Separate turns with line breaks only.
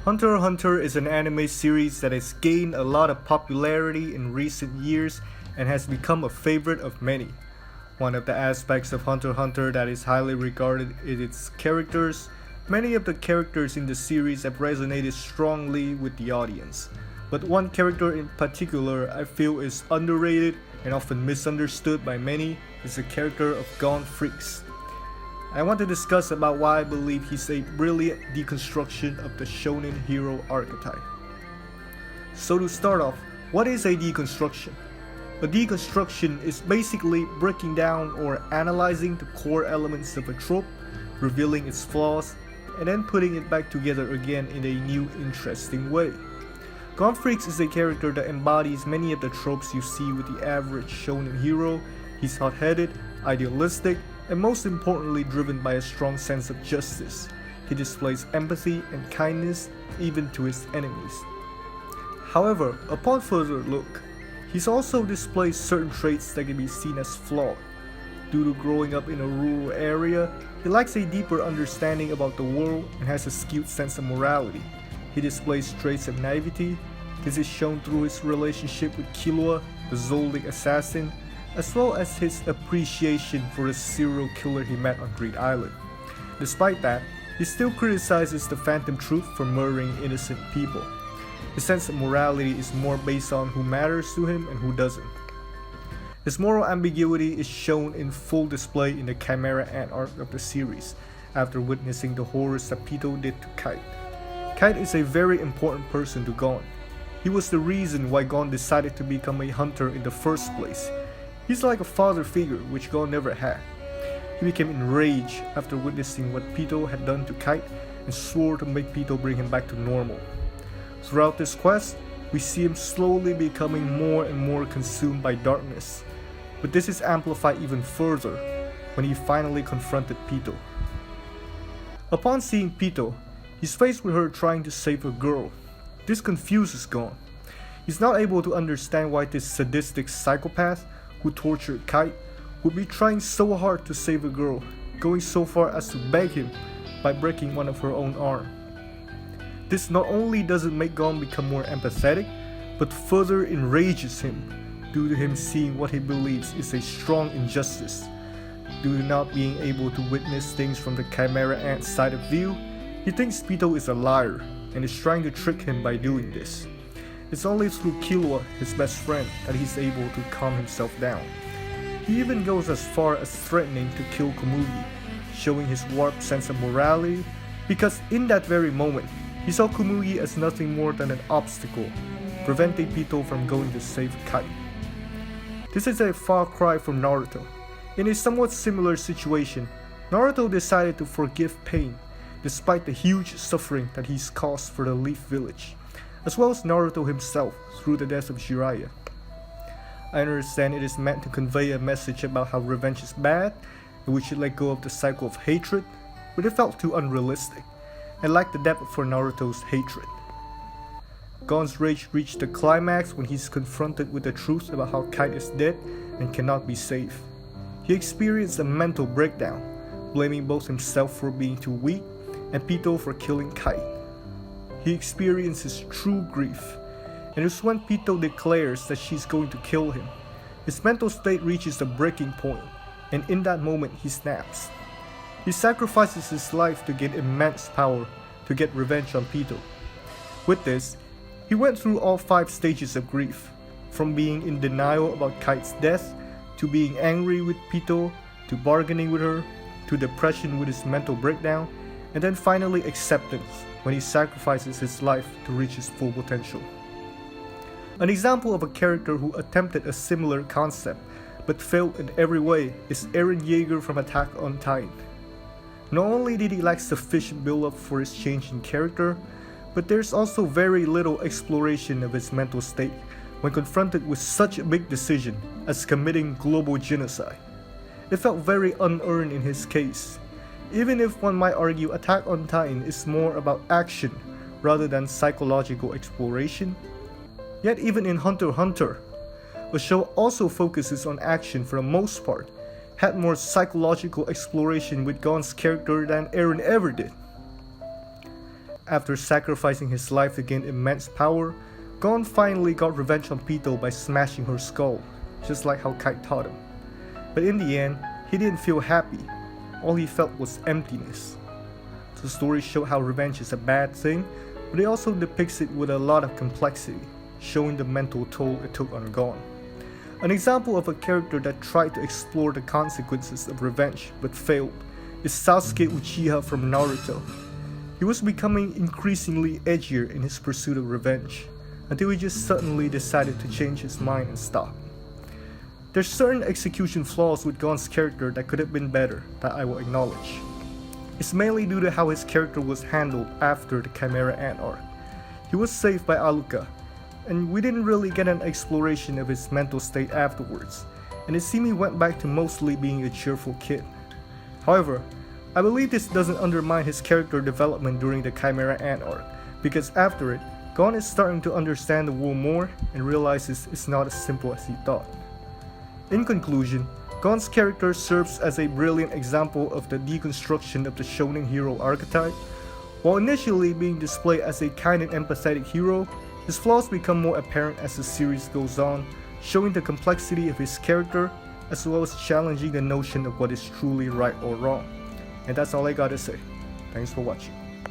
Hunter x Hunter is an anime series that has gained a lot of popularity in recent years and has become a favorite of many. One of the aspects of Hunter x Hunter that is highly regarded is its characters. Many of the characters in the series have resonated strongly with the audience, but one character in particular I feel is underrated and often misunderstood by many is the character of Gon Freecss. I want to discuss about why I believe he's a brilliant deconstruction of the shonen hero archetype. So to start off, what is a deconstruction? A deconstruction is basically breaking down or analyzing the core elements of a trope, revealing its flaws, and then putting it back together again in a new interesting way. Gon Freecss is a character that embodies many of the tropes you see with the average shonen hero. He's hot-headed, idealistic, and most importantly driven by a strong sense of justice. He displays empathy and kindness even to his enemies. However, upon further look, he also displays certain traits that can be seen as flawed. Due to growing up in a rural area, he lacks a deeper understanding about the world and has a skewed sense of morality. He displays traits of naivety. This is shown through his relationship with Killua, the Zoldyck assassin, as well as his appreciation for the serial killer he met on Greed Island. Despite that, he still criticizes the Phantom Truth for murdering innocent people. His sense of morality is more based on who matters to him and who doesn't. His moral ambiguity is shown in full display in the Chimera Ant arc of the series, after witnessing the horrors that Pitou did to Kite. Kite is a very important person to Gon. He was the reason why Gon decided to become a hunter in the first place. He's like a father figure, which Gon never had. He became enraged after witnessing what Pitou had done to Kite and swore to make Pitou bring him back to normal. Throughout this quest, we see him slowly becoming more and more consumed by darkness. But this is amplified even further when he finally confronted Pitou. Upon seeing Pitou, he's faced with her trying to save a girl. This confuses Gon. He's not able to understand why this sadistic psychopath who tortured Kite would be trying so hard to save a girl, going so far as to beg him by breaking one of her own arm. This not only doesn't make Gon become more empathetic, but further enrages him due to him seeing what he believes is a strong injustice. Due to not being able to witness things from the Chimera Ant's side of view, he thinks Pitou is a liar and is trying to trick him by doing this. It's only through Killua, his best friend, that he's able to calm himself down. He even goes as far as threatening to kill Komugi, showing his warped sense of morality, because in that very moment, he saw Komugi as nothing more than an obstacle, preventing Pitou from going to save Kite. This is a far cry from Naruto. In a somewhat similar situation, Naruto decided to forgive pain, despite the huge suffering that he's caused for the Leaf Village, as well as Naruto himself through the death of Jiraiya. I understand it is meant to convey a message about how revenge is bad and we should let go of the cycle of hatred, but it felt too unrealistic and lacked the depth for Naruto's hatred. Gon's rage reached the climax when he's confronted with the truth about how Kite is dead and cannot be saved. He experienced a mental breakdown, blaming both himself for being too weak and Pitou for killing Kite. He experiences true grief, and it's when Pitou declares that she's going to kill him. His mental state reaches a breaking point, and in that moment he snaps. He sacrifices his life to gain immense power to get revenge on Pitou. With this, he went through all 5 stages of grief, from being in denial about Kite's death, to being angry with Pitou, to bargaining with her, to depression with his mental breakdown, and then finally acceptance when he sacrifices his life to reach his full potential. An example of a character who attempted a similar concept but failed in every way is Eren Yeager from Attack on Titan. Not only did he lack sufficient build-up for his change in character, but there's also very little exploration of his mental state when confronted with such a big decision as committing global genocide. It felt very unearned in his case. Even if one might argue Attack on Titan is more about action rather than psychological exploration. Yet even in Hunter x Hunter, a show also focuses on action for the most part, had more psychological exploration with Gon's character than Eren ever did. After sacrificing his life to gain immense power, Gon finally got revenge on Pito by smashing her skull, just like how Kite taught him. But in the end, he didn't feel happy. All he felt was emptiness. The story showed how revenge is a bad thing, but it also depicts it with a lot of complexity, showing the mental toll it took on Gon. An example of a character that tried to explore the consequences of revenge but failed is Sasuke Uchiha from Naruto. He was becoming increasingly edgier in his pursuit of revenge, until he just suddenly decided to change his mind and stop. There's certain execution flaws with Gon's character that could have been better that I will acknowledge. It's mainly due to how his character was handled after the Chimera Ant arc. He was saved by Aluka, and we didn't really get an exploration of his mental state afterwards, and it seemed he went back to mostly being a cheerful kid. However, I believe this doesn't undermine his character development during the Chimera Ant arc, because after it, Gon is starting to understand the world more and realizes it's not as simple as he thought. In conclusion, Gon's character serves as a brilliant example of the deconstruction of the shonen hero archetype. While initially being displayed as a kind and empathetic hero, his flaws become more apparent as the series goes on, showing the complexity of his character as well as challenging the notion of what is truly right or wrong. And that's all I gotta say. Thanks for watching.